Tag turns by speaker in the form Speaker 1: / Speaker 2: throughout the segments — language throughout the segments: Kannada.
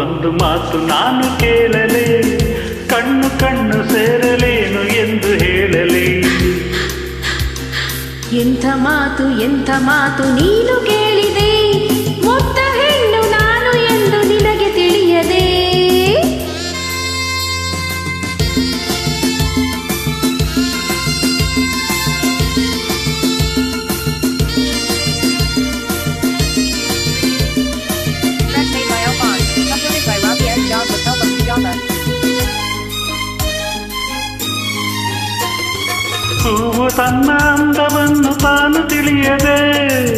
Speaker 1: ಒಂದು ಮಾತು ನಾನು ಕೇಳಲೇ, ಕಣ್ಣು ಕಣ್ಣು ಸೇರಲೇನು ಎಂದು ಹೇಳಲೇ.
Speaker 2: ಎಂಥ ಮಾತು ನೀನು ಕೇಳಿದೆ, ಮುಗ್ಧ ಹೆಣ್ಣು ನಾನು ಎಂದು ನಿನಗೆ ತಿಳಿಯದೆ.
Speaker 1: ಹೂವು ತನ್ನ ಅಂದವನ್ನು ತಾನು ತಿಳಿಯದೆ,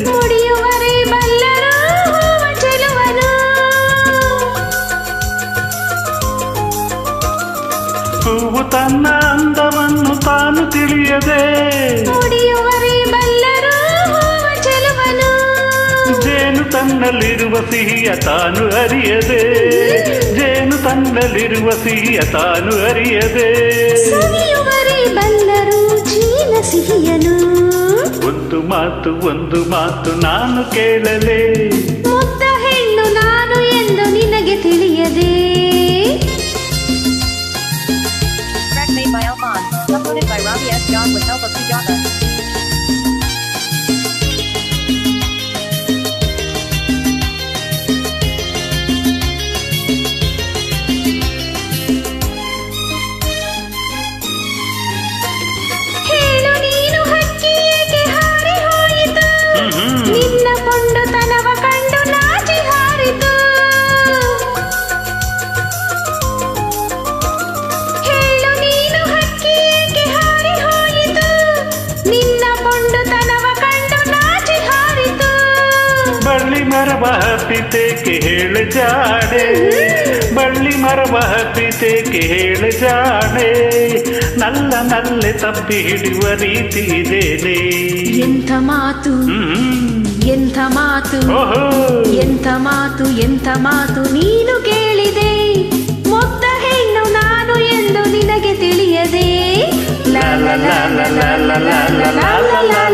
Speaker 2: ಮುಡಿಯುವರೆ ಬಲ್ಲರು ಹೂವ ಚೆಲುವನು.
Speaker 1: ಹೂವು ತನ್ನ ಅಂದವನ್ನು ತಾನು ತಿಳಿಯದೆ,
Speaker 2: ಮುಡಿಯುವರೆ ಬಲ್ಲರು ಹೂವ ಚೆಲುವನು.
Speaker 1: ಜೇನು ತನ್ನಲ್ಲಿರುವ ಸಿಹಿಯ ತಾನು ಅರಿಯದೆ, ಜೇನು ತನ್ನಲ್ಲಿರುವ ಸಿಹಿಯ ತಾನು ಅರಿಯದೆ.
Speaker 2: ಸವಿಯುವರೆ ಬಲ್ಲರು ಜೀನ ಸಿಹಿಯನು.
Speaker 1: ಒಂದು ಮಾತು ನಾನು ಕೇಳಲೇ,
Speaker 2: ಮುಗ್ಧ ಹೆಣ್ಣು ನಾನು ಎಂದು ನಿನಗೆ ತಿಳಿಯದೆ.
Speaker 3: Made by Alphonse, uploaded by Robbie S. John with help of Sujata.
Speaker 2: ಹೇಳು ನೀನು ಹಕ್ಕಿ ಏಕೆ ಹಾರಿ ಹೋಯಿತು, ನಿನ್ನ ಪೊಂಡುತನವ ಕಂಡು ನಾಚಿ ಹಾರಿತು. ಹೇಳು ನೀನು ಹಕ್ಕಿ ಏಕೆ ಹಾರಿ ಹೋಯಿತು, ನಿನ್ನ ಪೊಂಡುತನವ ಕಂಡು ನಾಚಿ ಹಾರಿತು.
Speaker 1: ಬಳ್ಳಿ ಮರವ ಹತ್ತಿತೇಕೆ ಹೇಳು ಜಾಡೆ, ಬಳ್ಳಿ ಮರವ ಹತ್ತಿತೇಕೆ ಹೇಳು ಜಾಡೆ. ನಲ್ಲೆ ತಪ್ಪಿ ಹಿಡಿಯುವ ರೀತಿ ಇದೇನೆ.
Speaker 2: ಎಂಥ ಮಾತು ಎಂಥ ಮಾತು ನೀನು ಕೇಳಿದೆ, ಮುಗ್ಧ ಹೆಣ್ಣು ನಾನು ಎಂದು ನಿನಗೆ ತಿಳಿಯದೆ. ಲಾ ಲಾ ಲಾ ಲಾ ಲಾ ಲಾ ಲಾ ಲಾ ಲಾ ಲಾ.